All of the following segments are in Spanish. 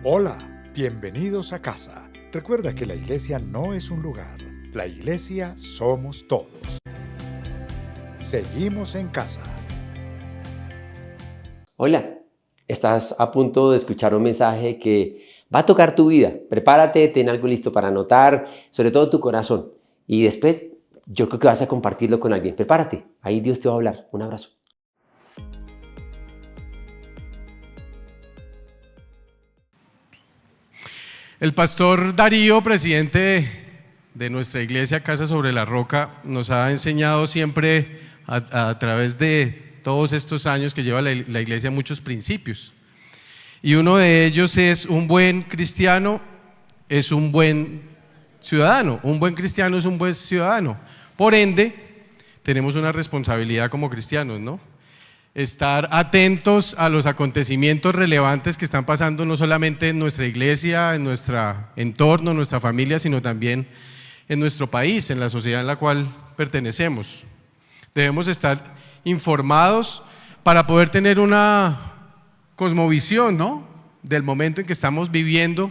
Hola, bienvenidos a casa. Recuerda que la iglesia no es un lugar, la iglesia somos todos. Seguimos en casa. Hola, estás a punto de escuchar un mensaje que va a tocar tu vida. Prepárate, ten algo listo para anotar, sobre todo tu corazón. Y después yo creo que vas a compartirlo con alguien. Prepárate, ahí Dios te va a hablar. Un abrazo. El pastor Darío, presidente de nuestra iglesia Casa sobre la Roca, nos ha enseñado siempre a través de todos estos años que lleva la iglesia muchos principios. Y uno de ellos es: un buen cristiano es un buen ciudadano. Un buen cristiano es un buen ciudadano. Por ende, tenemos una responsabilidad como cristianos, ¿no? Estar atentos a los acontecimientos relevantes que están pasando no solamente en nuestra iglesia, en nuestro entorno, en nuestra familia, sino también en nuestro país, en la sociedad en la cual pertenecemos. Debemos estar informados para poder tener una cosmovisión, ¿no?, del momento en que estamos viviendo,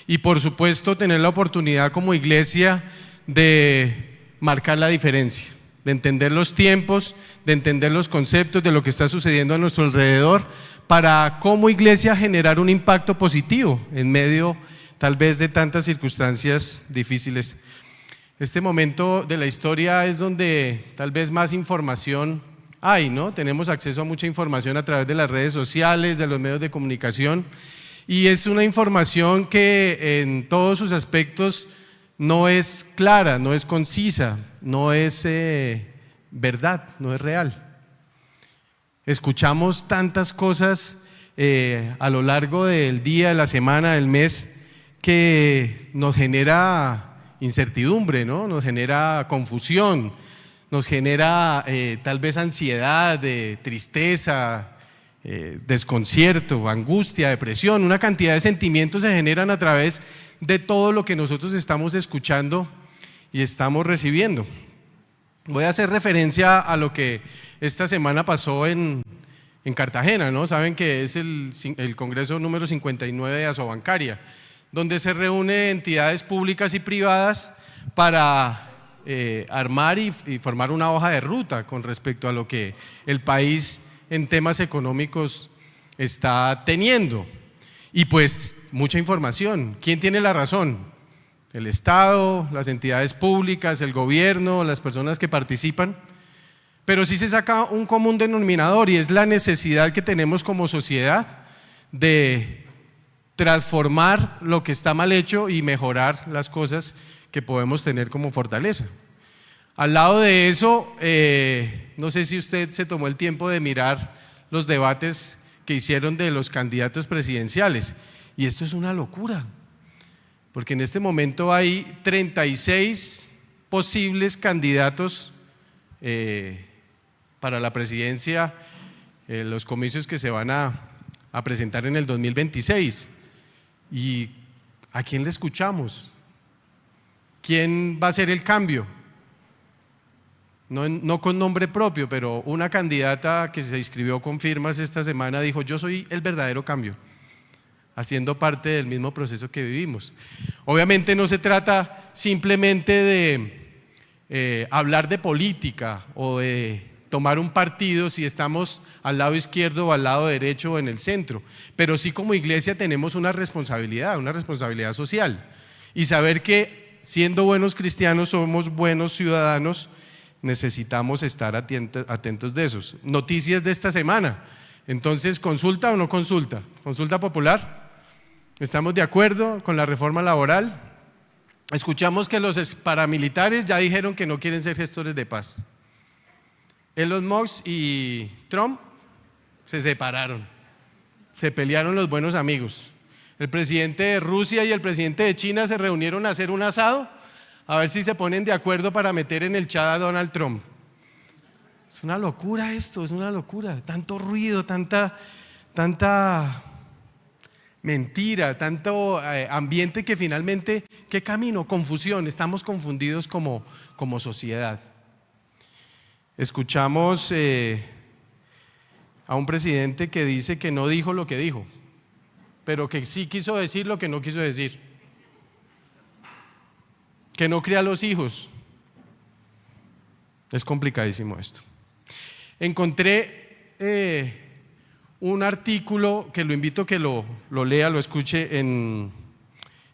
y por supuesto tener la oportunidad como iglesia de marcar la diferencia, de entender los tiempos, de entender los conceptos de lo que está sucediendo a nuestro alrededor, para como iglesia generar un impacto positivo en medio tal vez de tantas circunstancias difíciles. Este momento de la historia es donde tal vez más información hay, ¿no? Tenemos acceso a mucha información a través de las redes sociales, de los medios de comunicación, y es una información que en todos sus aspectos no es clara, no es concisa, no es verdad, no es real. Escuchamos tantas cosas a lo largo del día, de la semana, del mes, que nos genera incertidumbre, ¿no? Nos genera confusión, nos genera tal vez ansiedad, tristeza, desconcierto, angustia, depresión. Una cantidad de sentimientos se generan a través de todo lo que nosotros estamos escuchando y estamos recibiendo. Voy a hacer referencia a lo que esta semana pasó en Cartagena, ¿no? Saben que es el Congreso número 59 de Asobancaria, donde se reúnen entidades públicas y privadas para armar y formar una hoja de ruta con respecto a lo que el país en temas económicos está teniendo. Y pues mucha información. ¿Quién tiene la razón? El Estado, las entidades públicas, el gobierno, las personas que participan. Pero sí se saca un común denominador, y es la necesidad que tenemos como sociedad de transformar lo que está mal hecho y mejorar las cosas que podemos tener como fortaleza. Al lado de eso, no sé si usted se tomó el tiempo de mirar los debates que hicieron de los candidatos presidenciales, y esto es una locura, porque en este momento hay 36 posibles candidatos para la presidencia, los comicios que se van a presentar en el 2026. ¿Y a quién le escuchamos? ¿Quién va a hacer el cambio? No con nombre propio, pero una candidata que se inscribió con firmas esta semana dijo: yo soy el verdadero cambio, haciendo parte del mismo proceso que vivimos. Obviamente no se trata simplemente de hablar de política o de tomar un partido si estamos al lado izquierdo o al lado derecho o en el centro, pero sí como iglesia tenemos una responsabilidad social, y saber que siendo buenos cristianos somos buenos ciudadanos. Necesitamos estar atentos de esos. Noticias de esta semana. Entonces, ¿consulta o no consulta? ¿Consulta popular? ¿Estamos de acuerdo con la reforma laboral? Escuchamos que los paramilitares ya dijeron que no quieren ser gestores de paz. Elon Musk y Trump se separaron, se pelearon los buenos amigos. El presidente de Rusia y el presidente de China se reunieron a hacer un asado, a ver si se ponen de acuerdo para meter en el chat a Donald Trump. Es una locura esto, es una locura. Tanto ruido, tanta mentira, tanto ambiente que finalmente, ¿qué camino? Confusión, estamos confundidos como sociedad. Escuchamos a un presidente que dice que no dijo lo que dijo, pero que sí quiso decir lo que no quiso decir. Que no cría a los hijos. Es complicadísimo esto. Encontré un artículo que lo invito a que lo lea, lo escuche en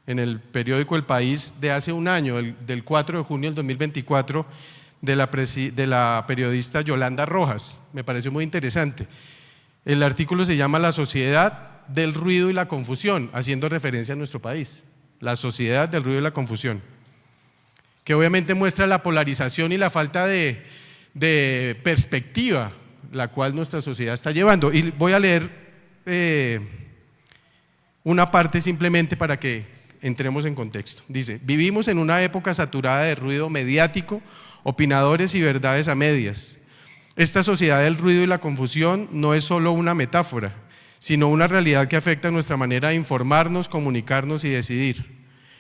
el periódico El País de hace un año, del 4 de junio del 2024, de la periodista Yolanda Rojas. Me pareció muy interesante. El artículo se llama La sociedad del ruido y la confusión, haciendo referencia a nuestro país. La sociedad del ruido y la confusión, que obviamente muestra la polarización y la falta de perspectiva la cual nuestra sociedad está llevando. Y voy a leer una parte simplemente para que entremos en contexto. Dice: vivimos en una época saturada de ruido mediático, opinadores y verdades a medias. Esta sociedad del ruido y la confusión no es solo una metáfora, sino una realidad que afecta nuestra manera de informarnos, comunicarnos y decidir.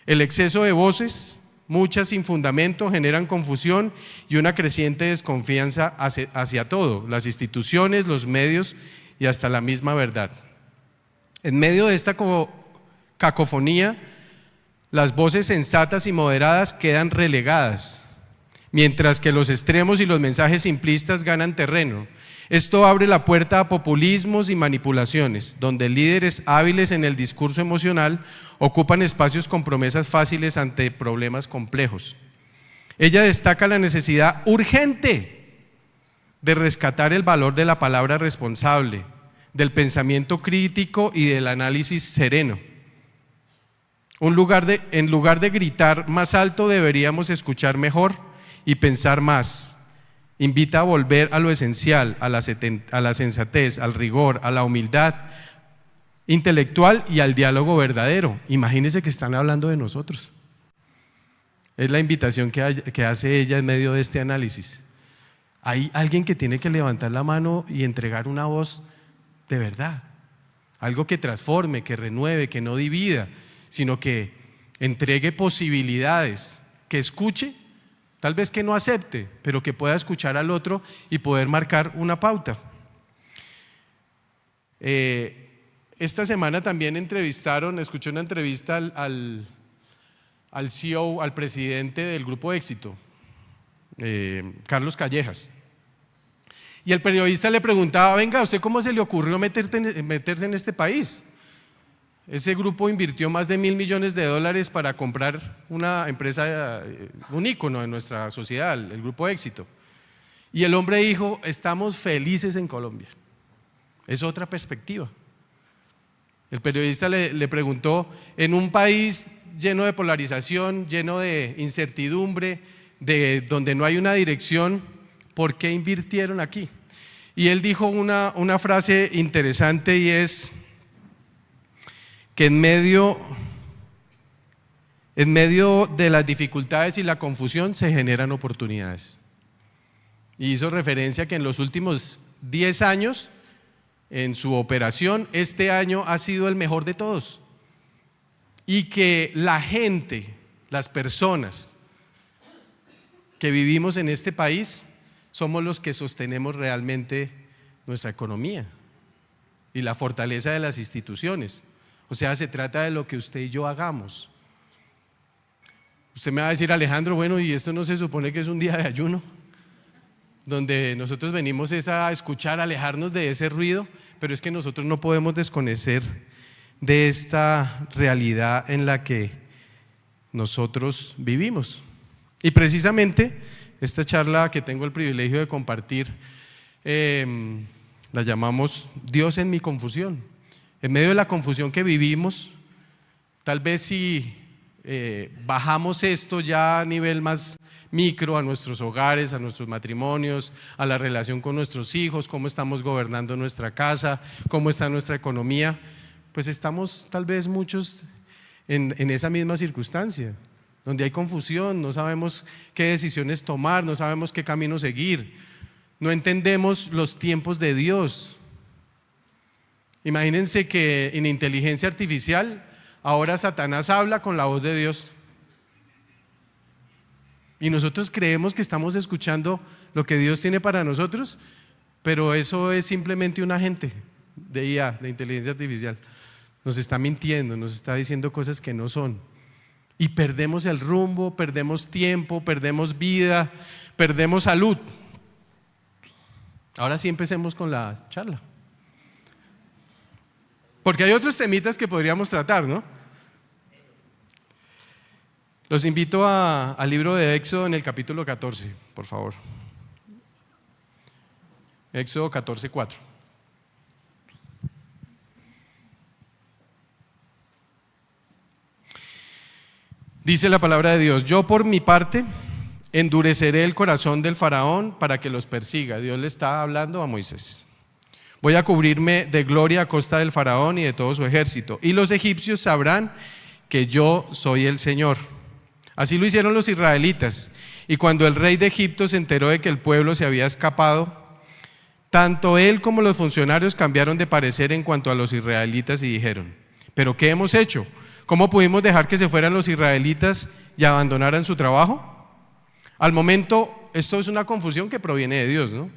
El exceso de voces, muchas sin fundamento, generan confusión y una creciente desconfianza hacia todo, las instituciones, los medios y hasta la misma verdad. En medio de esta cacofonía, las voces sensatas y moderadas quedan relegadas, mientras que los extremos y los mensajes simplistas ganan terreno. Esto abre la puerta a populismos y manipulaciones, donde líderes hábiles en el discurso emocional ocupan espacios con promesas fáciles ante problemas complejos. Ella destaca la necesidad urgente de rescatar el valor de la palabra responsable, del pensamiento crítico y del análisis sereno. En lugar de gritar más alto, deberíamos escuchar mejor y pensar más. Invita a volver a lo esencial, a la sensatez, al rigor, a la humildad intelectual y al diálogo verdadero. Imagínense que están hablando de nosotros. Es la invitación que hace ella en medio de este análisis. Hay alguien que tiene que levantar la mano y entregar una voz de verdad, algo que transforme, que renueve, que no divida, sino que entregue posibilidades, que escuche. Tal vez que no acepte, pero que pueda escuchar al otro y poder marcar una pauta. Esta semana también escuché una entrevista al CEO, al presidente del Grupo Éxito, Carlos Callejas. Y el periodista le preguntaba: venga, ¿a usted cómo se le ocurrió meterse en este país? Ese grupo invirtió más de $1.000 millones para comprar una empresa, un ícono de nuestra sociedad, el Grupo Éxito. Y el hombre dijo: estamos felices en Colombia. Es otra perspectiva. El periodista le preguntó: en un país lleno de polarización, lleno de incertidumbre, donde no hay una dirección, ¿por qué invirtieron aquí? Y él dijo una frase interesante, y es que en medio de las dificultades y la confusión se generan oportunidades. Y hizo referencia a que en los últimos 10 años, en su operación, este año ha sido el mejor de todos. Y que la gente, las personas que vivimos en este país, somos los que sostenemos realmente nuestra economía y la fortaleza de las instituciones. O sea, se trata de lo que usted y yo hagamos. Usted me va a decir: Alejandro, bueno, ¿y esto no se supone que es un día de ayuno? Donde nosotros venimos a escuchar, a alejarnos de ese ruido, pero es que nosotros no podemos desconocer de esta realidad en la que nosotros vivimos. Y precisamente esta charla que tengo el privilegio de compartir, la llamamos Dios en mi confusión. En medio de la confusión que vivimos, tal vez si bajamos esto ya a nivel más micro, a nuestros hogares, a nuestros matrimonios, a la relación con nuestros hijos, cómo estamos gobernando nuestra casa, cómo está nuestra economía, pues estamos tal vez muchos en esa misma circunstancia, donde hay confusión, no sabemos qué decisiones tomar, no sabemos qué camino seguir, no entendemos los tiempos de Dios. Imagínense que en inteligencia artificial ahora Satanás habla con la voz de Dios. Y nosotros creemos que estamos escuchando lo que Dios tiene para nosotros, pero eso es simplemente un agente de IA, de inteligencia artificial. nos está mintiendo, nos está diciendo cosas que no son. Y perdemos el rumbo, perdemos tiempo, perdemos vida, perdemos salud. Ahora sí empecemos con la charla. Porque hay otros temitas que podríamos tratar, ¿no? Los invito al libro de Éxodo en el capítulo 14, por favor. Éxodo 14:4. Dice la palabra de Dios: yo por mi parte endureceré el corazón del faraón para que los persiga. Dios le está hablando a Moisés. Voy a cubrirme de gloria a costa del faraón y de todo su ejército, y los egipcios sabrán que yo soy el Señor. Así lo hicieron los israelitas, y cuando el rey de Egipto se enteró de que el pueblo se había escapado, tanto él como los funcionarios cambiaron de parecer en cuanto a los israelitas y dijeron: ¿pero qué hemos hecho? ¿Cómo pudimos dejar que se fueran los israelitas y abandonaran su trabajo? Al momento, esto es una confusión que proviene de Dios, ¿no?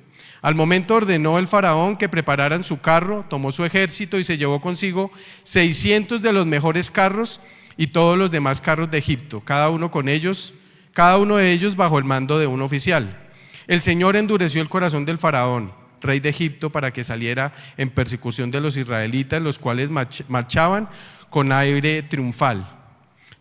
Al momento ordenó el faraón que prepararan su carro, tomó su ejército y se llevó consigo 600 de los mejores carros y todos los demás carros de Egipto, cada uno de ellos bajo el mando de un oficial. El Señor endureció el corazón del faraón, rey de Egipto, para que saliera en persecución de los israelitas, los cuales marchaban con aire triunfal.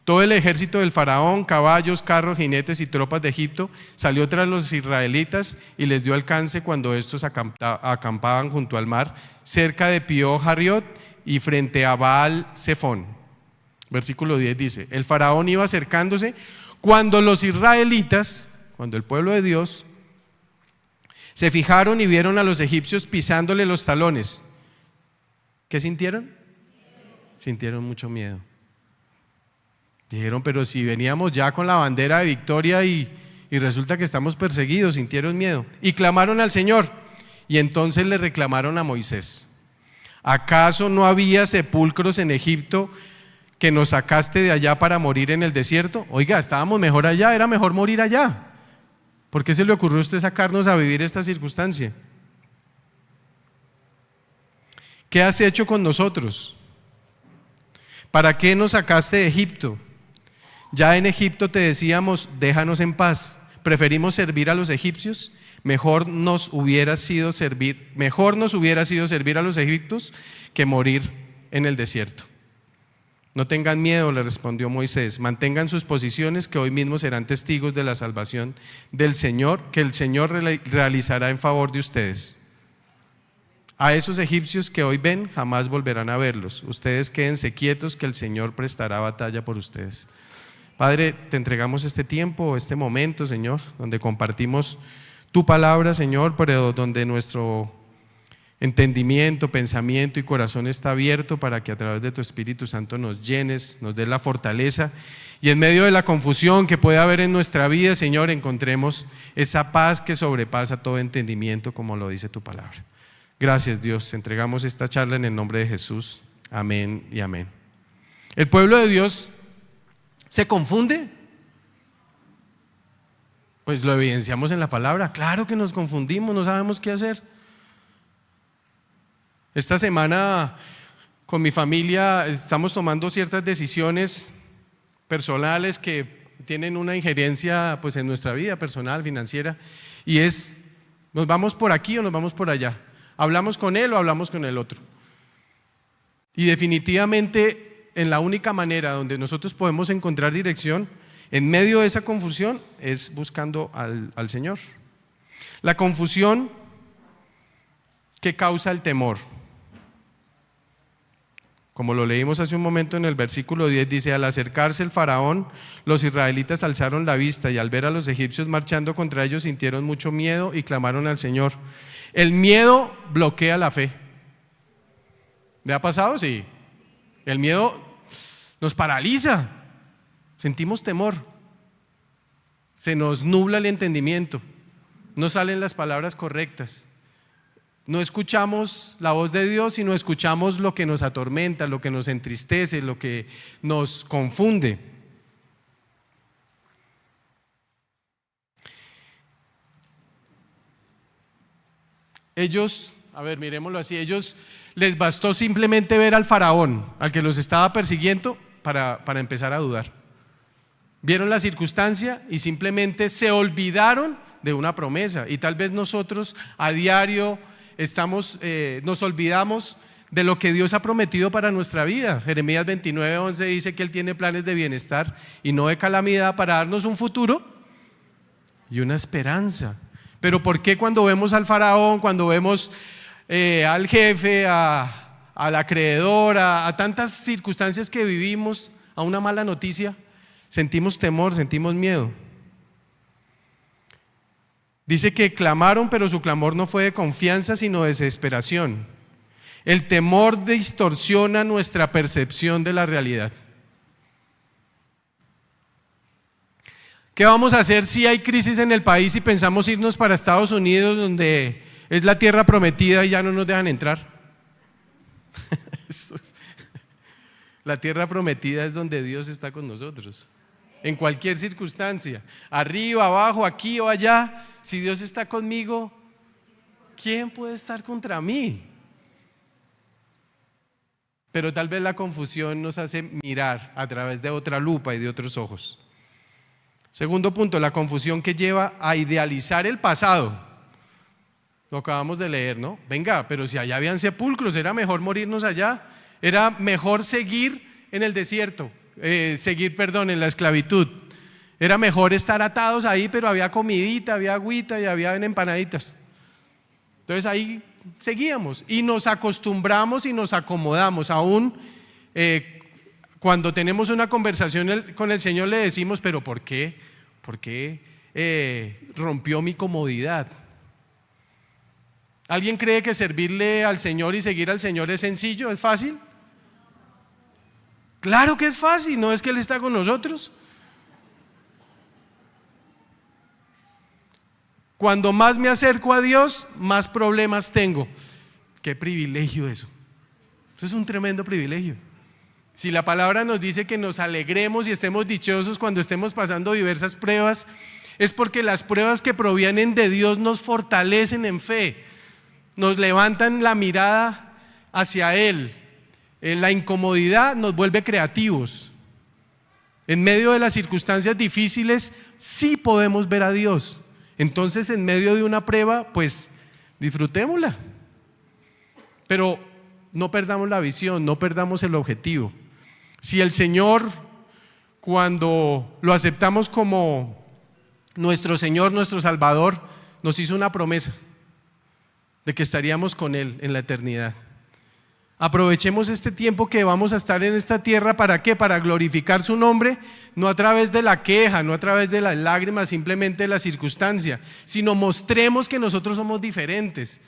Todo el ejército del faraón, caballos, carros, jinetes y tropas de Egipto salió tras los israelitas y les dio alcance cuando estos acampaban junto al mar, cerca de Pío-Jariot y frente a Baal-Zephón. Versículo 10 dice: el faraón iba acercándose cuando los israelitas, cuando el pueblo de Dios, se fijaron y vieron a los egipcios pisándole los talones. ¿Qué sintieron? Sintieron mucho miedo. Dijeron: pero si veníamos ya con la bandera de victoria y resulta que estamos perseguidos. Sintieron miedo y clamaron al Señor, y entonces le reclamaron a Moisés: ¿acaso no había sepulcros en Egipto que nos sacaste de allá para morir en el desierto? Oiga, estábamos mejor allá, era mejor morir allá. ¿Por qué se le ocurrió a usted sacarnos a vivir esta circunstancia? ¿Qué has hecho con nosotros? ¿Para qué nos sacaste de Egipto? Ya en Egipto te decíamos: déjanos en paz. Preferimos servir a los egipcios. Mejor nos hubiera sido servir a los egipcios que morir en el desierto. No tengan miedo, le respondió Moisés, mantengan sus posiciones, que hoy mismo serán testigos de la salvación del Señor, que el Señor realizará en favor de ustedes. A esos egipcios que hoy ven, jamás volverán a verlos. Ustedes quédense quietos, que el Señor prestará batalla por ustedes. Padre, te entregamos este tiempo, este momento, Señor, donde compartimos tu palabra, Señor, pero donde nuestro entendimiento, pensamiento y corazón está abierto para que a través de tu Espíritu Santo nos llenes, nos des la fortaleza, y en medio de la confusión que puede haber en nuestra vida, Señor, encontremos esa paz que sobrepasa todo entendimiento, como lo dice tu palabra. Gracias, Dios. Entregamos esta charla en el nombre de Jesús. Amén y amén. ¿El pueblo de Dios se confunde? Pues lo evidenciamos en la palabra. Claro que nos confundimos, no sabemos qué hacer. Esta semana con mi familia estamos tomando ciertas decisiones personales que tienen una injerencia pues en nuestra vida personal, financiera, y es: ¿nos vamos por aquí o nos vamos por allá? ¿Hablamos con él o hablamos con el otro? Y definitivamente en la única manera donde nosotros podemos encontrar dirección en medio de esa confusión es buscando al Señor. La confusión que causa el temor, como lo leímos hace un momento en el versículo 10, dice: al acercarse el faraón, los israelitas alzaron la vista y al ver a los egipcios marchando contra ellos sintieron mucho miedo y clamaron al Señor. El miedo bloquea la fe. ¿Le ha pasado? Sí. El miedo nos paraliza, sentimos temor, se nos nubla el entendimiento, no salen las palabras correctas. No escuchamos la voz de Dios, sino escuchamos lo que nos atormenta, lo que nos entristece, lo que nos confunde. Ellos, miremoslo así, ellos les bastó simplemente ver al faraón, al que los estaba persiguiendo, para empezar a dudar. Vieron la circunstancia y simplemente se olvidaron de una promesa. Y tal vez nosotros a diario nos olvidamos de lo que Dios ha prometido para nuestra vida. Jeremías 29:11 dice que Él tiene planes de bienestar y no de calamidad, para darnos un futuro y una esperanza. Pero ¿por qué cuando vemos al faraón, cuando vemos al jefe, al acreedor, a tantas circunstancias que vivimos, a una mala noticia, sentimos temor, sentimos miedo? Dice que clamaron, pero su clamor no fue de confianza, sino de desesperación. El temor distorsiona nuestra percepción de la realidad. ¿Qué vamos a hacer si hay crisis en el país y pensamos irnos para Estados Unidos, donde es la tierra prometida y ya no nos dejan entrar? La tierra prometida es donde Dios está con nosotros. En cualquier circunstancia, arriba, abajo, aquí o allá, si Dios está conmigo, ¿quién puede estar contra mí? Pero tal vez la confusión nos hace mirar a través de otra lupa y de otros ojos. Segundo punto, la confusión que lleva a idealizar el pasado. Lo acabamos de leer, ¿no? Venga, pero si allá habían sepulcros, era mejor morirnos allá, era mejor seguir en el desierto. En la esclavitud. Era mejor estar atados ahí, pero había comidita, había agüita y había empanaditas. Entonces ahí seguíamos y nos acostumbramos y nos acomodamos. Aún cuando tenemos una conversación con el Señor le decimos, pero ¿por qué? ¿Por qué rompió mi comodidad? ¿Alguien cree que servirle al Señor y seguir al Señor es sencillo, es fácil? Claro que es fácil, ¿no es que Él está con nosotros? Cuando más me acerco a Dios, más problemas tengo. Qué privilegio eso. Eso es un tremendo privilegio. Si la palabra nos dice que nos alegremos y estemos dichosos cuando estemos pasando diversas pruebas, es porque las pruebas que provienen de Dios nos fortalecen en fe, nos levantan la mirada hacia Él. La incomodidad nos vuelve creativos. En medio de las circunstancias difíciles sí podemos ver a Dios. Entonces, en medio de una prueba, pues disfrutémosla. Pero no perdamos la visión, no perdamos el objetivo. Si el Señor, cuando lo aceptamos como nuestro Señor, nuestro Salvador, nos hizo una promesa de que estaríamos con Él en la eternidad. Aprovechemos este tiempo que vamos a estar en esta tierra. ¿Para qué? Para glorificar su nombre, no a través de la queja, no a través de las lágrimas, simplemente de la circunstancia, sino mostremos que nosotros somos diferentes,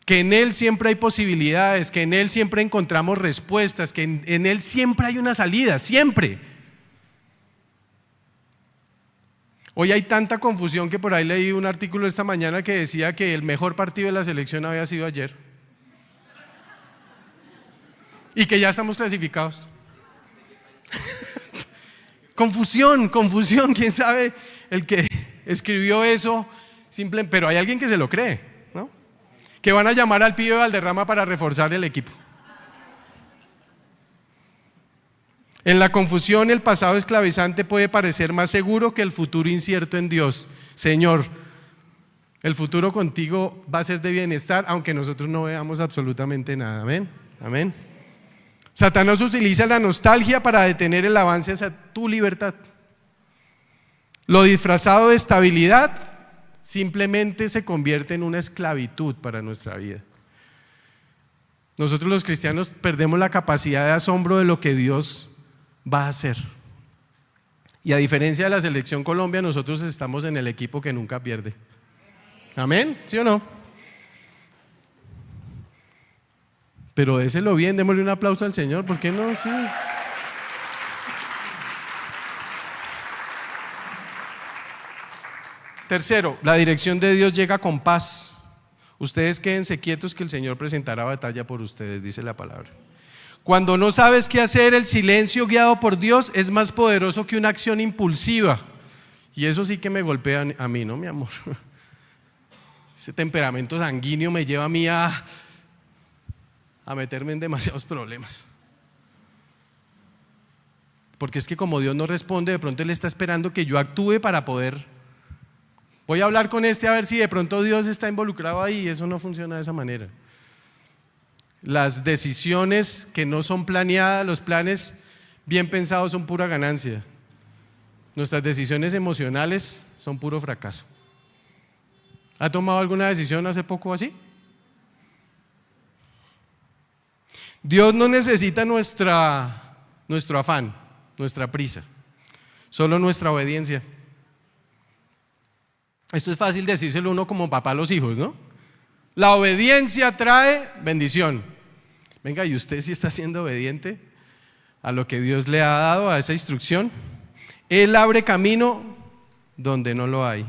que en Él siempre hay posibilidades, que en Él siempre encontramos respuestas, que en Él siempre hay una salida, siempre. Hoy hay tanta confusión que por ahí leí un artículo esta mañana que decía que el mejor partido de la selección había sido ayer. Y que ya estamos clasificados. Confusión, quién sabe el que escribió eso, pero hay alguien que se lo cree, ¿no? Que van a llamar al pibe Valderrama para reforzar el equipo. En la confusión, el pasado esclavizante puede parecer más seguro que el futuro incierto en Dios. Señor, el futuro contigo va a ser de bienestar, aunque nosotros no veamos absolutamente nada. Amén, amén. Satanás utiliza la nostalgia para detener el avance hacia tu libertad. Lo disfrazado de estabilidad simplemente se convierte en una esclavitud para nuestra vida. Nosotros los cristianos perdemos la capacidad de asombro de lo que Dios va a hacer. Y a diferencia de la selección Colombia, nosotros estamos en el equipo que nunca pierde. ¿Amén? ¿Sí o no? Pero déselo bien, démosle un aplauso al Señor, ¿por qué no? Sí. Tercero, la dirección de Dios llega con paz. Ustedes quédense quietos que el Señor presentará batalla por ustedes, dice la palabra. Cuando no sabes qué hacer, el silencio guiado por Dios es más poderoso que una acción impulsiva. Y eso sí que me golpea a mí, ¿no, mi amor? Ese temperamento sanguíneo me lleva a mí a a meterme en demasiados problemas. Porque es que como Dios no responde, de pronto Él está esperando que yo actúe para poder. Voy a hablar con este a ver si de pronto Dios está involucrado ahí, y eso no funciona de esa manera. Las decisiones que no son planeadas, los planes bien pensados son pura ganancia. Nuestras decisiones emocionales son puro fracaso. ¿Ha tomado alguna decisión hace poco así? Dios no necesita nuestro afán, nuestra prisa, solo nuestra obediencia. Esto es fácil decírselo uno como papá a los hijos, ¿no? La obediencia trae bendición. Venga, ¿y usted sí está siendo obediente a lo que Dios le ha dado, a esa instrucción? Él abre camino donde no lo hay.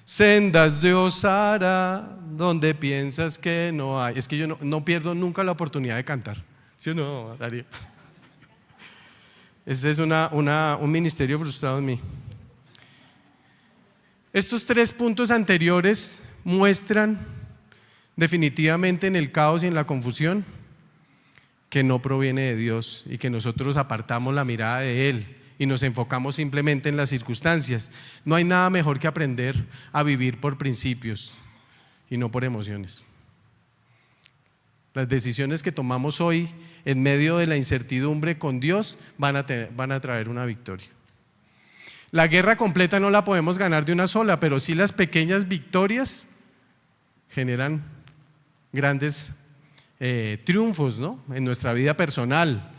Sendas Dios hará donde piensas que no hay. Es que yo no pierdo nunca la oportunidad de cantar. ¿Sí o no, Darío? Este es un ministerio frustrado en mí. Estos 3 puntos anteriores muestran definitivamente en el caos y en la confusión que no proviene de Dios y que nosotros apartamos la mirada de Él y nos enfocamos simplemente en las circunstancias. No hay nada mejor que aprender a vivir por principios y no por emociones. Las decisiones que tomamos hoy en medio de la incertidumbre con Dios van a traer una victoria. La guerra completa no la podemos ganar de una sola, pero sí las pequeñas victorias generan grandes triunfos, ¿no? En nuestra vida personal.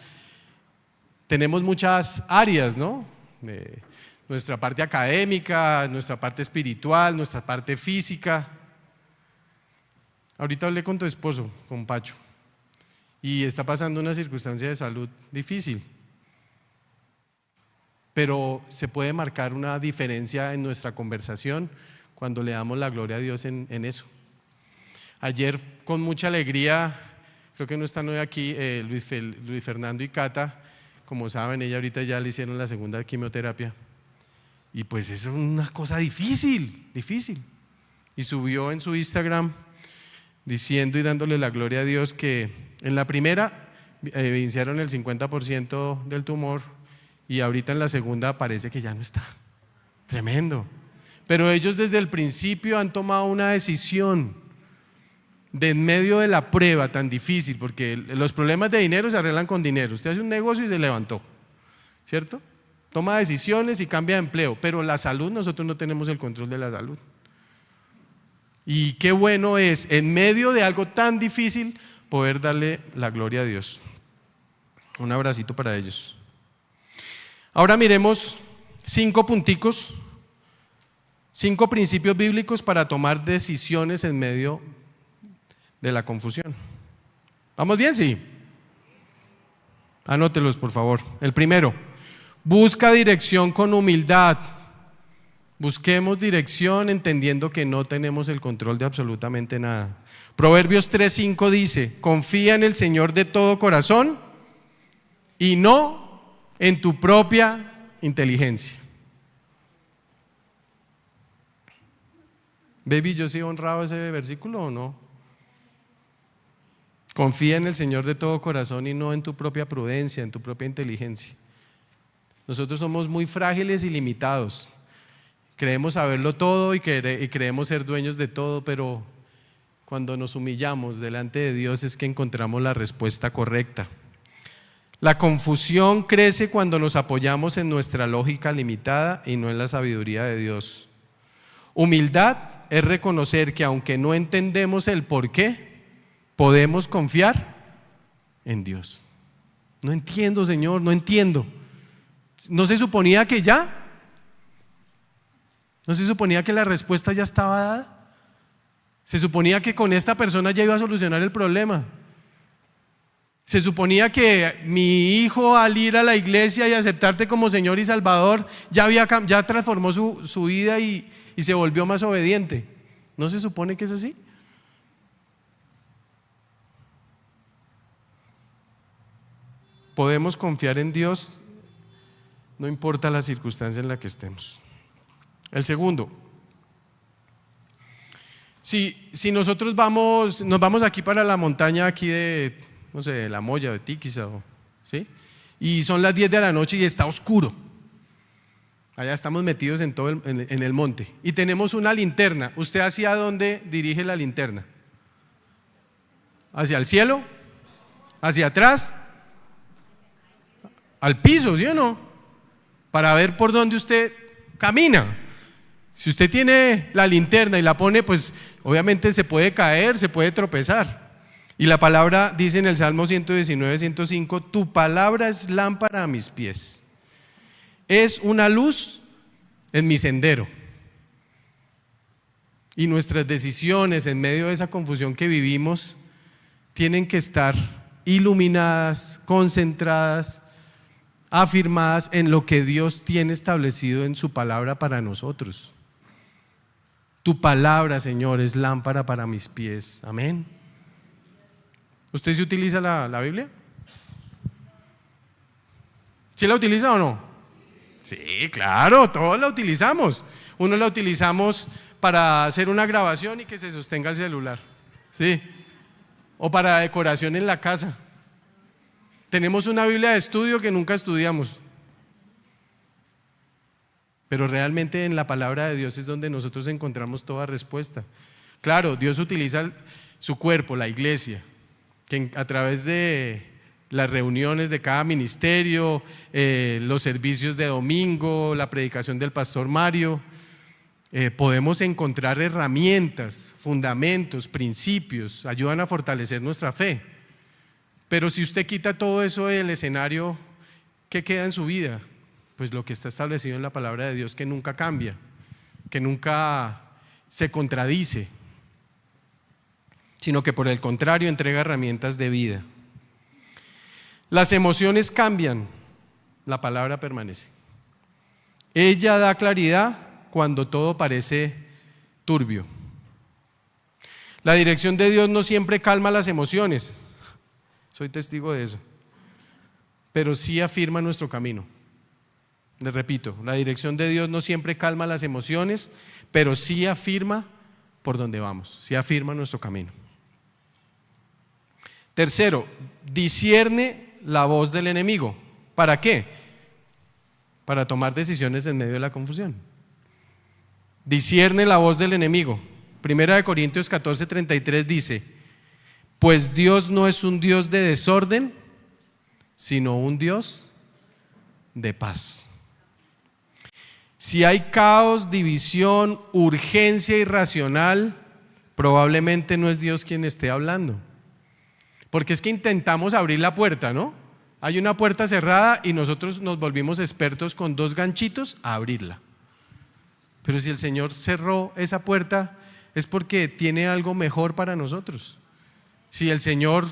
Tenemos muchas áreas, ¿no? Nuestra parte académica, nuestra parte espiritual, nuestra parte física. Ahorita hablé con tu esposo, con Pacho, y está pasando una circunstancia de salud difícil. Pero se puede marcar una diferencia en nuestra conversación cuando le damos la gloria a Dios en eso. Ayer, con mucha alegría, creo que no están hoy aquí, Luis Fernando y Cata, como saben, ella ahorita ya le hicieron la segunda quimioterapia. Y pues eso es una cosa difícil. Y subió en su Instagram diciendo y dándole la gloria a Dios que en la primera evidenciaron el 50% del tumor y ahorita en la segunda parece que ya no está. Tremendo. Pero ellos desde el principio han tomado una decisión de en medio de la prueba tan difícil, porque los problemas de dinero se arreglan con dinero. Usted hace un negocio y se levantó, ¿cierto? Toma decisiones y cambia de empleo, pero la salud, nosotros no tenemos el control de la salud. Y qué bueno es, en medio de algo tan difícil, poder darle la gloria a Dios. Un abracito para ellos. Ahora miremos 5 punticos, 5 principios bíblicos para tomar decisiones en medio de la confusión. ¿Vamos bien? Sí. Anótelos, por favor. El primero, busca dirección con humildad. Busquemos dirección entendiendo que no tenemos el control de absolutamente nada. Proverbios 3:5 dice: confía en el Señor de todo corazón y no en tu propia inteligencia. Baby, ¿yo sí he honrado ese versículo o no? Confía en el Señor de todo corazón y no en tu propia prudencia, en tu propia inteligencia. Nosotros somos muy frágiles y limitados. Creemos saberlo todo y creemos ser dueños de todo, pero cuando nos humillamos delante de Dios es que encontramos la respuesta correcta. La confusión crece cuando nos apoyamos en nuestra lógica limitada y no en la sabiduría de Dios. Humildad es reconocer que aunque no entendemos el por qué, podemos confiar en Dios. No entiendo, Señor, no entiendo. ¿No se suponía que ya? ¿No se suponía que la respuesta ya estaba dada? Se suponía que con esta persona ya iba a solucionar el problema. Se suponía que mi hijo, al ir a la iglesia y aceptarte como Señor y Salvador, ya transformó su vida y se volvió más obediente. ¿No se supone que es así? Podemos confiar en Dios, no importa la circunstancia en la que estemos. El segundo, Si nosotros nos vamos aquí para la montaña aquí de, no sé, de La Moya, de Tiquiza, ¿sí? Y son las 10 de la noche y está oscuro. Allá estamos metidos en el monte y tenemos una linterna. ¿Usted hacia dónde dirige la linterna? ¿Hacia el cielo? ¿Hacia atrás? ¿Al piso, sí o no? Para ver por dónde usted camina. Si usted tiene la linterna y la pone, pues obviamente se puede caer, se puede tropezar. Y la palabra dice en el Salmo 119, 105, tu palabra es lámpara a mis pies, es una luz en mi sendero. Y nuestras decisiones en medio de esa confusión que vivimos tienen que estar iluminadas, concentradas, afirmadas en lo que Dios tiene establecido en su palabra para nosotros. Tu palabra, Señor, es lámpara para mis pies. Amén. ¿Usted sí utiliza la Biblia? ¿Sí la utiliza o no? Sí, claro, todos la utilizamos. Uno la utilizamos para hacer una grabación y que se sostenga el celular, ¿sí? O para decoración en la casa. Tenemos una Biblia de estudio que nunca estudiamos. Pero realmente en la palabra de Dios es donde nosotros encontramos toda respuesta. Claro, Dios utiliza su cuerpo, la iglesia, que a través de las reuniones de cada ministerio, los servicios de domingo, la predicación del pastor Mario, podemos encontrar herramientas, fundamentos, principios, ayudan a fortalecer nuestra fe. Pero si usted quita todo eso del escenario, ¿qué queda en su vida? Pues lo que está establecido en la palabra de Dios, que nunca cambia, que nunca se contradice, sino que por el contrario entrega herramientas de vida. Las emociones cambian, la palabra permanece. Ella da claridad cuando todo parece turbio. La dirección de Dios no siempre calma las emociones, soy testigo de eso, pero sí afirma nuestro camino. Les repito, la dirección de Dios no siempre calma las emociones, pero sí afirma por dónde vamos, sí afirma nuestro camino. Tercero, discierne la voz del enemigo. ¿Para qué? Para tomar decisiones en medio de la confusión. Discierne la voz del enemigo. Primera de Corintios 14:33 dice, pues Dios no es un Dios de desorden, sino un Dios de paz. Si hay caos, división, urgencia irracional, probablemente no es Dios quien esté hablando. Porque es que intentamos abrir la puerta, ¿no? Hay una puerta cerrada y nosotros nos volvimos expertos con 2 ganchitos a abrirla. Pero si el Señor cerró esa puerta es porque tiene algo mejor para nosotros. Si el Señor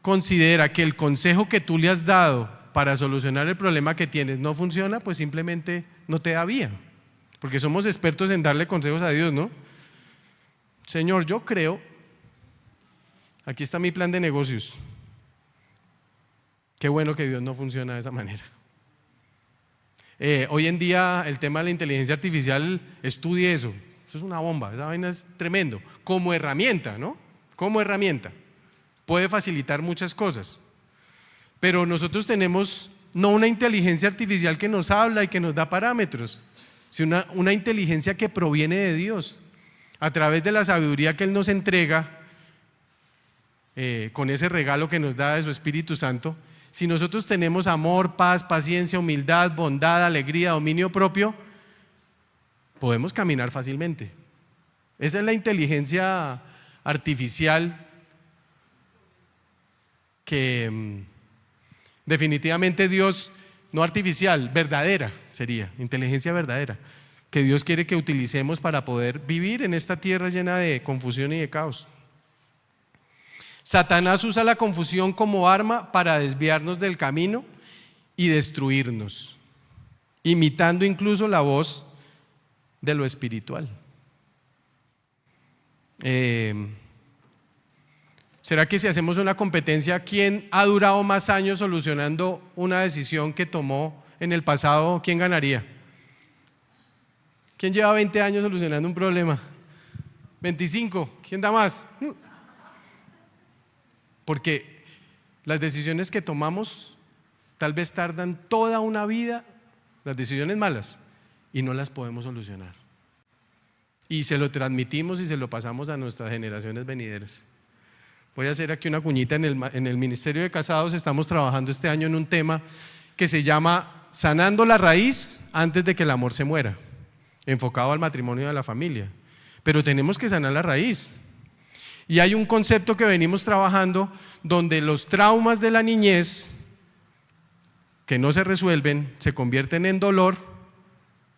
considera que el consejo que tú le has dado para solucionar el problema que tienes no funciona, pues simplemente no te da vía. Porque somos expertos en darle consejos a Dios, ¿no? Señor, yo creo, aquí está mi plan de negocios. Qué bueno que Dios no funciona de esa manera. Hoy en día el tema de la inteligencia artificial, estudie eso. Eso es una bomba, esa vaina es tremendo. Como herramienta, ¿no? Como herramienta. Puede facilitar muchas cosas. Pero nosotros tenemos no una inteligencia artificial que nos habla y que nos da parámetros, sino una inteligencia que proviene de Dios, a través de la sabiduría que Él nos entrega, con ese regalo que nos da de su Espíritu Santo. Si nosotros tenemos amor, paz, paciencia, humildad, bondad, alegría, dominio propio, podemos caminar fácilmente. Esa es la inteligencia artificial que definitivamente Dios, no artificial, verdadera sería, inteligencia verdadera, que Dios quiere que utilicemos para poder vivir en esta tierra llena de confusión y de caos. Satanás usa la confusión como arma para desviarnos del camino y destruirnos, imitando incluso la voz de lo espiritual. ¿Será que si hacemos una competencia, quién ha durado más años solucionando una decisión que tomó en el pasado, quién ganaría? ¿Quién lleva 20 años solucionando un problema? 25, ¿quién da más? Porque las decisiones que tomamos tal vez tardan toda una vida, las decisiones malas, y no las podemos solucionar. Y se lo transmitimos y se lo pasamos a nuestras generaciones venideras. Voy a hacer aquí una cuñita. En el Ministerio de Casados estamos trabajando este año en un tema que se llama Sanando la raíz antes de que el amor se muera, enfocado al matrimonio y a la familia. Pero tenemos que sanar la raíz. Y hay un concepto que venimos trabajando donde los traumas de la niñez que no se resuelven se convierten en dolor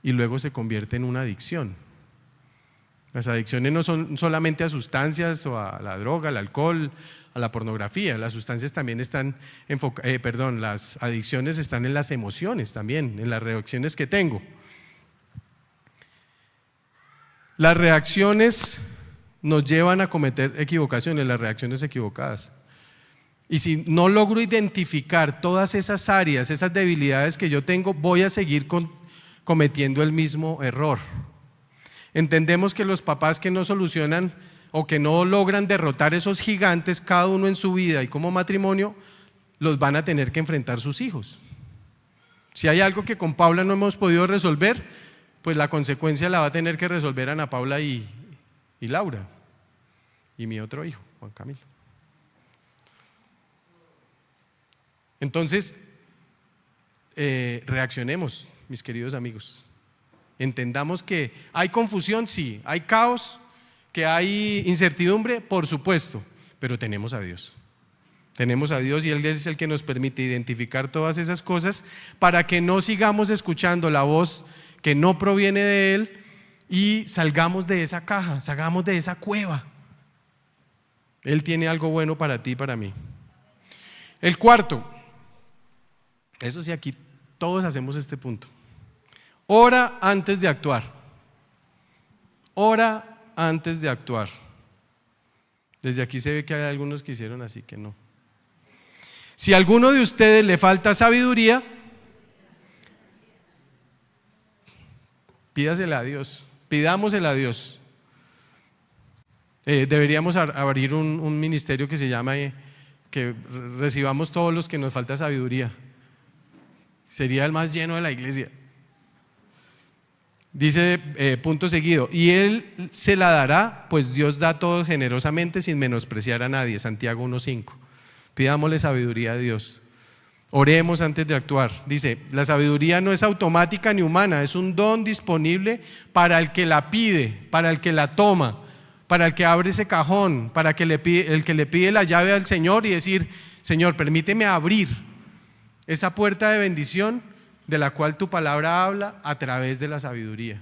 y luego se convierten en una adicción. Las adicciones no son solamente a sustancias o a la droga, al alcohol, a la pornografía. Las sustancias también están las adicciones están en las emociones también, en las reacciones que tengo. Las reacciones nos llevan a cometer equivocaciones, las reacciones equivocadas. Y si no logro identificar todas esas áreas, esas debilidades que yo tengo, voy a seguir cometiendo el mismo error. Entendemos que los papás que no solucionan o que no logran derrotar esos gigantes, cada uno en su vida y como matrimonio, los van a tener que enfrentar sus hijos. Si hay algo que con Paula no hemos podido resolver, pues la consecuencia la va a tener que resolver Ana Paula y Laura y mi otro hijo, Juan Camilo. Entonces, reaccionemos, mis queridos amigos. Entendamos que hay confusión, sí, hay caos, que hay incertidumbre, por supuesto, pero tenemos a Dios. Tenemos a Dios y Él es el que nos permite identificar todas esas cosas para que no sigamos escuchando la voz que no proviene de Él y salgamos de esa caja, salgamos de esa cueva. Él tiene algo bueno para ti y para mí. El cuarto, eso sí, aquí todos hacemos este punto. Ora antes de actuar. Ora antes de actuar. Desde aquí se ve que hay algunos que hicieron así que no. Si a alguno de ustedes le falta sabiduría, pídasela a Dios, pidámosela a Dios. Deberíamos abrir un ministerio que se llama que recibamos todos los que nos falta sabiduría. Sería el más lleno de la iglesia. Dice punto seguido, y Él se la dará, pues Dios da todo generosamente sin menospreciar a nadie. Santiago 1:5. Pidámosle sabiduría a Dios. Oremos antes de actuar. Dice, la sabiduría no es automática ni humana, es un don disponible para el que la pide, para el que la toma, para el que abre ese cajón, para el que le pide la llave al Señor y decir, Señor, permíteme abrir esa puerta de bendición de la cual tu palabra habla a través de la sabiduría.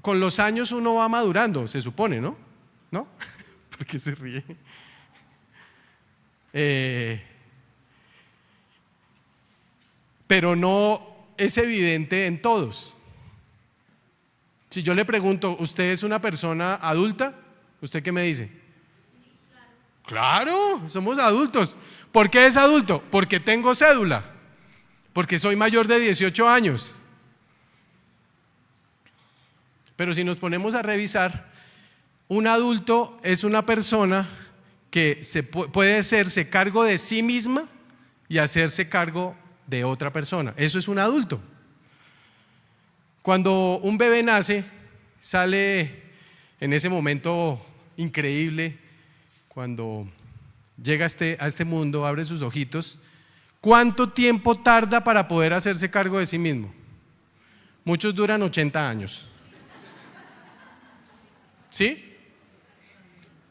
Con los años uno va madurando, se supone, ¿no? ¿No? ¿Por qué se ríe? Pero no es evidente en todos. Si yo le pregunto, ¿usted es una persona adulta? ¿Usted qué me dice? Claro, somos adultos. ¿Por qué es adulto? Porque tengo cédula. Porque soy mayor de 18 años. Pero si nos ponemos a revisar, un adulto es una persona que puede hacerse cargo de sí misma y hacerse cargo de otra persona. Eso es un adulto. Cuando un bebé nace, sale en ese momento increíble, cuando llega a este mundo, abre sus ojitos. ¿Cuánto tiempo tarda para poder hacerse cargo de sí mismo? Muchos duran 80 años. ¿Sí?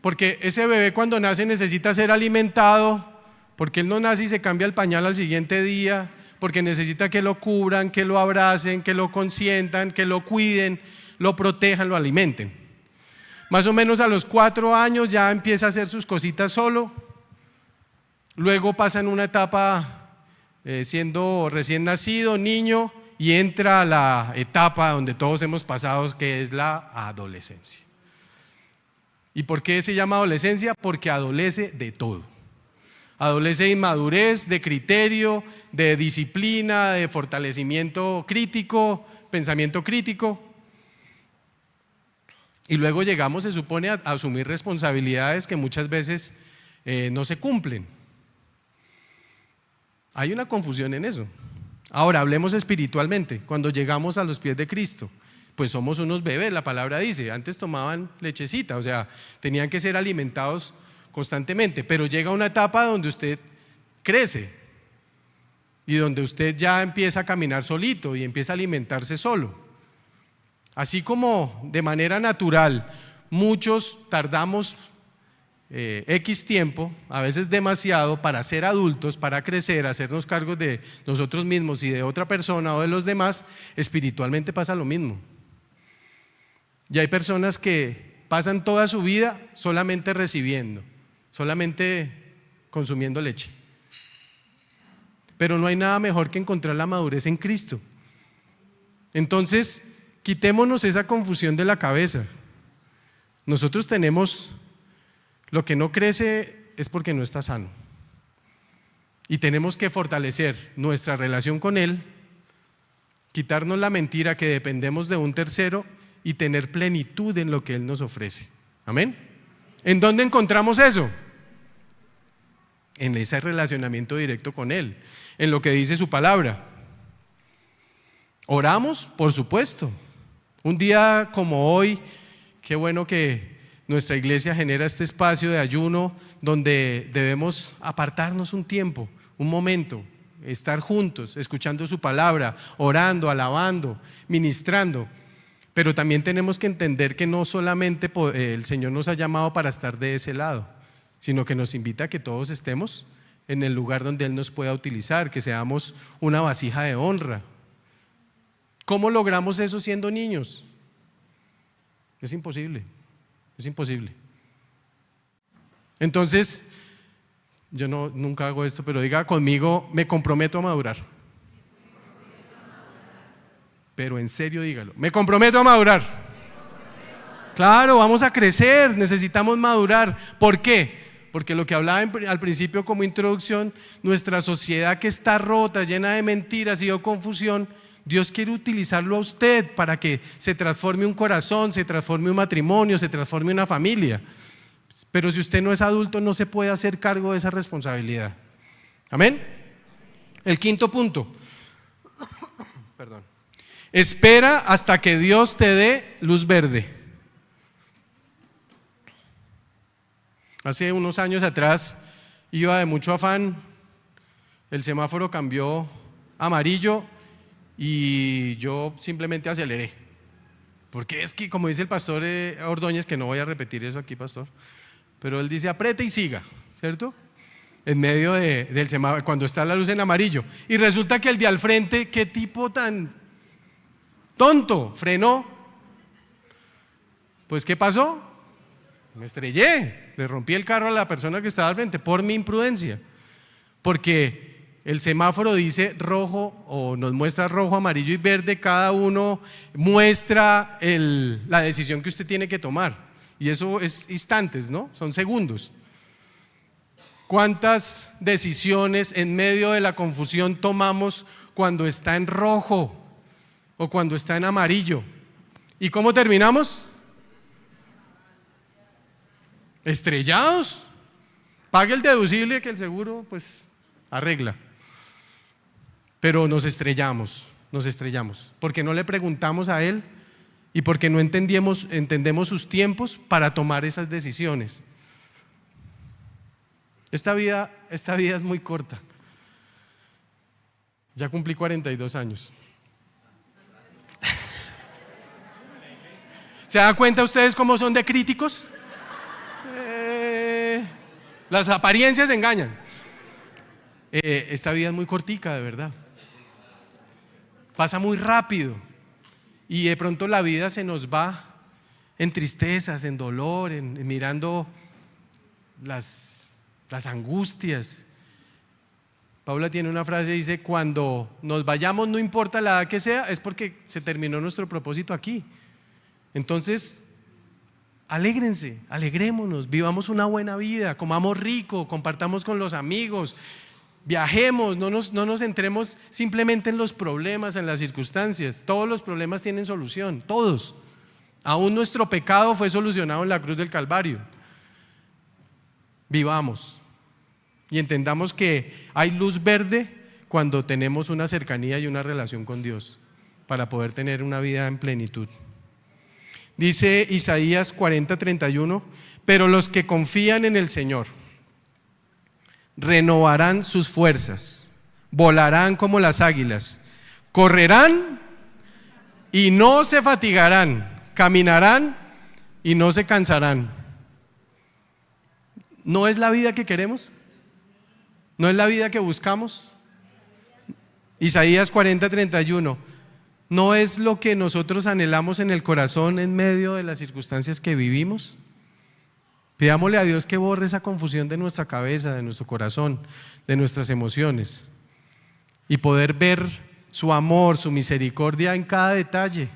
Porque ese bebé cuando nace necesita ser alimentado, porque él no nace y se cambia el pañal al siguiente día, porque necesita que lo cubran, que lo abracen, que lo consientan, que lo cuiden, lo protejan, lo alimenten. Más o menos a los 4 años ya empieza a hacer sus cositas solo. Luego pasa en una etapa siendo recién nacido, niño, y entra a la etapa donde todos hemos pasado, que es la adolescencia. ¿Y por qué se llama adolescencia? Porque adolece de todo. Adolece de inmadurez, de criterio, de disciplina, de fortalecimiento crítico, pensamiento crítico. Y luego llegamos, se supone, a asumir responsabilidades que muchas veces no se cumplen. Hay una confusión en eso. Ahora, hablemos espiritualmente. Cuando llegamos a los pies de Cristo, pues somos unos bebés, la palabra dice. Antes tomaban lechecita, o sea, tenían que ser alimentados constantemente. Pero llega una etapa donde usted crece y donde usted ya empieza a caminar solito y empieza a alimentarse solo. Así como de manera natural muchos tardamos X tiempo, a veces demasiado, para ser adultos, para crecer, hacernos cargos de nosotros mismos y de otra persona o de los demás, espiritualmente pasa lo mismo. Y hay personas que pasan toda su vida solamente recibiendo, solamente consumiendo leche. Pero no hay nada mejor que encontrar la madurez en Cristo. Entonces, quitémonos esa confusión de la cabeza. Nosotros tenemos, lo que no crece es porque no está sano. Y tenemos que fortalecer nuestra relación con Él, quitarnos la mentira que dependemos de un tercero y tener plenitud en lo que Él nos ofrece. ¿Amén? ¿En dónde encontramos eso? En ese relacionamiento directo con Él, en lo que dice su palabra. Oramos, por supuesto. Un día como hoy, qué bueno que nuestra iglesia genera este espacio de ayuno donde debemos apartarnos un tiempo, un momento, estar juntos, escuchando su palabra, orando, alabando, ministrando. Pero también tenemos que entender que no solamente el Señor nos ha llamado para estar de ese lado, sino que nos invita a que todos estemos en el lugar donde Él nos pueda utilizar, que seamos una vasija de honra. ¿Cómo logramos eso siendo niños? Es imposible, es imposible. Entonces, yo nunca hago esto, pero diga conmigo, me comprometo a madurar. Pero en serio dígalo, me comprometo a madurar. Claro, vamos a crecer, necesitamos madurar. ¿Por qué? Porque lo que hablaba al principio como introducción, nuestra sociedad que está rota, llena de mentiras y de confusión, Dios quiere utilizarlo a usted para que se transforme un corazón, se transforme un matrimonio, se transforme una familia. Pero si usted no es adulto, no se puede hacer cargo de esa responsabilidad. ¿Amén? El quinto punto. Perdón. Espera hasta que Dios te dé luz verde. Hace unos años atrás iba de mucho afán, el semáforo cambió a amarillo y yo simplemente aceleré. Porque es que, como dice el pastor Ordóñez, que no voy a repetir eso aquí, pastor, pero él dice apriete y siga, ¿cierto? En medio del semáforo, cuando está la luz en amarillo. Y resulta que el de al frente, qué tipo tan tonto, frenó. Pues ¿qué pasó? Me estrellé, le rompí el carro a la persona que estaba al frente por mi imprudencia. Porque el semáforo dice rojo o nos muestra rojo, amarillo y verde, cada uno muestra la decisión que usted tiene que tomar. Y eso es instantes, ¿no? Son segundos. ¿Cuántas decisiones en medio de la confusión tomamos cuando está en rojo o cuando está en amarillo? ¿Y cómo terminamos? Estrellados. Pague el deducible que el seguro pues arregla. Pero nos estrellamos, porque no le preguntamos a Él y porque no entendemos sus tiempos para tomar esas decisiones. Esta vida es muy corta. Ya cumplí 42 años. ¿Se dan cuenta ustedes cómo son de críticos? Las apariencias engañan. Esta vida es muy cortica, de verdad. Pasa muy rápido y de pronto la vida se nos va en tristezas, en dolor, en mirando las angustias. Paula tiene una frase, dice, cuando nos vayamos, no importa la edad que sea, es porque se terminó nuestro propósito aquí. Entonces, alégrense, alegrémonos, vivamos una buena vida, comamos rico, compartamos con los amigos, viajemos, no nos centremos simplemente en los problemas, en las circunstancias. Todos los problemas tienen solución, todos. Aún nuestro pecado fue solucionado en la cruz del Calvario. Vivamos y entendamos que hay luz verde cuando tenemos una cercanía y una relación con Dios para poder tener una vida en plenitud. Dice Isaías 40:31, pero los que confían en el Señor renovarán sus fuerzas, volarán como las águilas, correrán y no se fatigarán, caminarán y no se cansarán. ¿No es la vida que queremos? ¿No es la vida que buscamos? Isaías 40:31, ¿no es lo que nosotros anhelamos en el corazón en medio de las circunstancias que vivimos? Pidámosle a Dios que borre esa confusión de nuestra cabeza, de nuestro corazón, de nuestras emociones y poder ver su amor, su misericordia en cada detalle.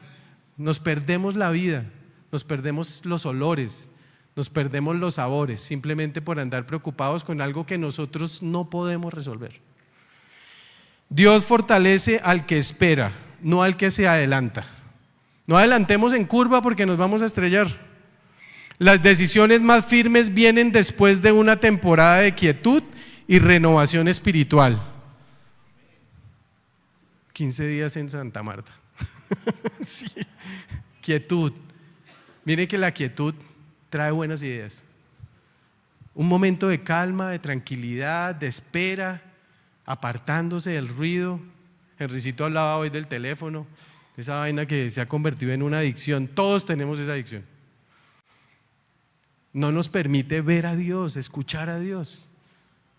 Nos perdemos la vida, nos perdemos los olores, nos perdemos los sabores simplemente por andar preocupados con algo que nosotros no podemos resolver. Dios fortalece al que espera, no al que se adelanta. No adelantemos en curva porque nos vamos a estrellar. Las decisiones más firmes vienen después de una temporada de quietud y renovación espiritual. 15 días en Santa Marta. Sí. Quietud. Miren que la quietud trae buenas ideas. Un momento de calma, de tranquilidad, de espera, apartándose del ruido. Henricito hablaba hoy del teléfono, de esa vaina que se ha convertido en una adicción. Todos tenemos esa adicción. No nos permite ver a Dios, escuchar a Dios,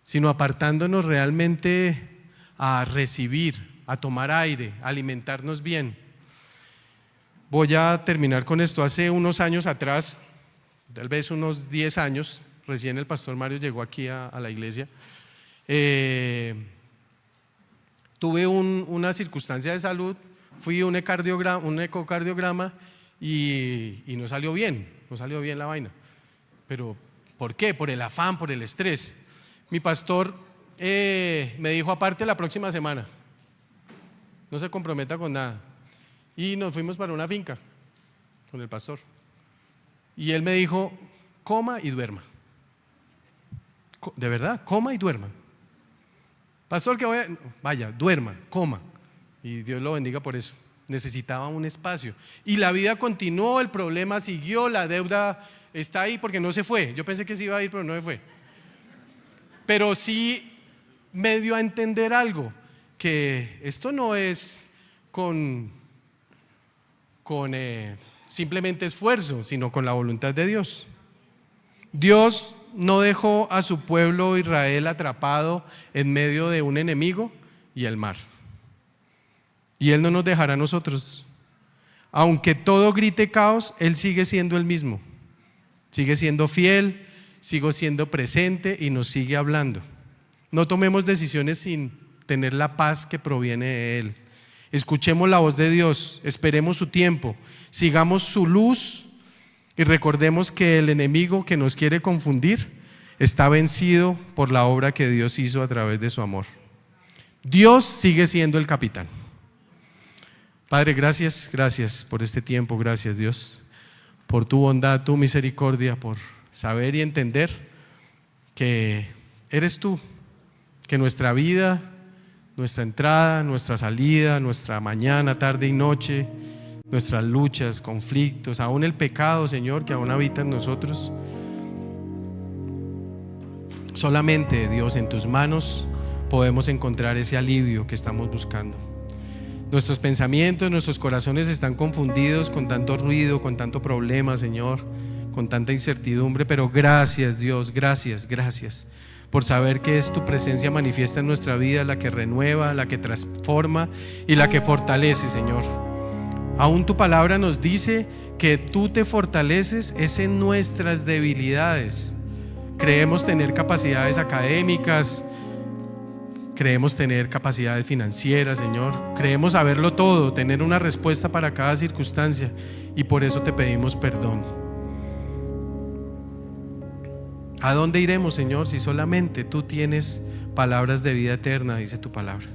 sino apartándonos realmente a recibir, a tomar aire, a alimentarnos bien. Voy a terminar con esto. Hace unos años atrás, tal vez unos 10 años, recién el pastor Mario llegó aquí a la iglesia, tuve una circunstancia de salud, fui a un ecocardiograma y no salió bien la vaina. ¿Pero por qué? Por el afán, por el estrés. Mi pastor me dijo aparte la próxima semana, no se comprometa con nada. Y nos fuimos para una finca con el pastor. Y él me dijo, coma y duerma. De verdad, coma y duerma. Pastor, vaya, duerma, coma. Y Dios lo bendiga por eso. Necesitaba un espacio. Y la vida continuó, el problema siguió, la deuda está ahí porque no se fue. Yo pensé que se iba a ir, pero no se fue. Pero sí me dio a entender algo, que esto no es con simplemente esfuerzo, sino con la voluntad de Dios. Dios no dejó a su pueblo Israel atrapado en medio de un enemigo y el mar. Y Él no nos dejará a nosotros. Aunque todo grite caos, Él sigue siendo el mismo. Sigue siendo fiel, sigue siendo presente y nos sigue hablando. No tomemos decisiones sin tener la paz que proviene de Él. Escuchemos la voz de Dios, esperemos su tiempo, sigamos su luz y recordemos que el enemigo que nos quiere confundir está vencido por la obra que Dios hizo a través de su amor. Dios sigue siendo el capitán. Padre, gracias por este tiempo, gracias Dios, por tu bondad, tu misericordia, por saber y entender que eres tú, que nuestra vida, nuestra entrada, nuestra salida, nuestra mañana, tarde y noche, nuestras luchas, conflictos, aún el pecado, Señor, que aún habita en nosotros, solamente, Dios, en tus manos podemos encontrar ese alivio que estamos buscando. Nuestros pensamientos, nuestros corazones están confundidos con tanto ruido, con tanto problema, Señor, con tanta incertidumbre, pero gracias, Dios, gracias por saber que es tu presencia manifiesta en nuestra vida, la que renueva, la que transforma y la que fortalece, Señor. Aún tu palabra nos dice que tú te fortaleces es en nuestras debilidades. Creemos tener capacidades académicas, creemos tener capacidades financieras, Señor. Creemos saberlo todo, tener una respuesta para cada circunstancia, y por eso te pedimos perdón. ¿A dónde iremos, Señor, si solamente tú tienes palabras de vida eterna, dice tu palabra?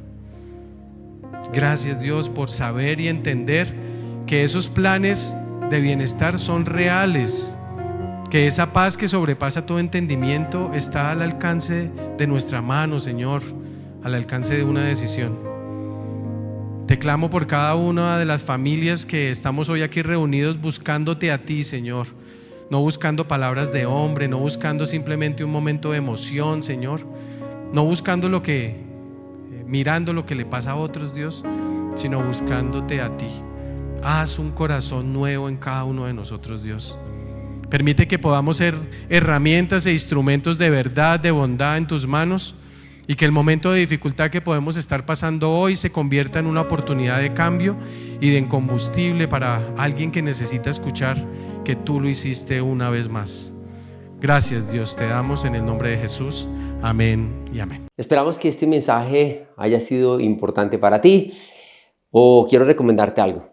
Gracias, Dios, por saber y entender que esos planes de bienestar son reales, que esa paz que sobrepasa todo entendimiento está al alcance de nuestra mano, Señor, al alcance de una decisión. Te clamo por cada una de las familias que estamos hoy aquí reunidos buscándote a ti, Señor, no buscando palabras de hombre, no buscando simplemente un momento de emoción, Señor, no buscando mirando lo que le pasa a otros, Dios, sino buscándote a ti. Haz un corazón nuevo en cada uno de nosotros, Dios. Permite que podamos ser herramientas e instrumentos de verdad, de bondad en tus manos, y que el momento de dificultad que podemos estar pasando hoy se convierta en una oportunidad de cambio y de combustible para alguien que necesita escuchar que tú lo hiciste una vez más. Gracias, Dios, te damos en el nombre de Jesús. Amén y amén. Esperamos que este mensaje haya sido importante para ti, o quiero recomendarte algo.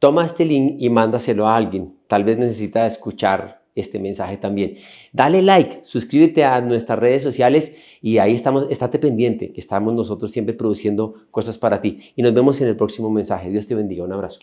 Toma este link y mándaselo a alguien. Tal vez necesita escuchar este mensaje también. Dale like, suscríbete a nuestras redes sociales y ahí estamos, estate pendiente, que estamos nosotros siempre produciendo cosas para ti. Y nos vemos en el próximo mensaje. Dios te bendiga. Un abrazo.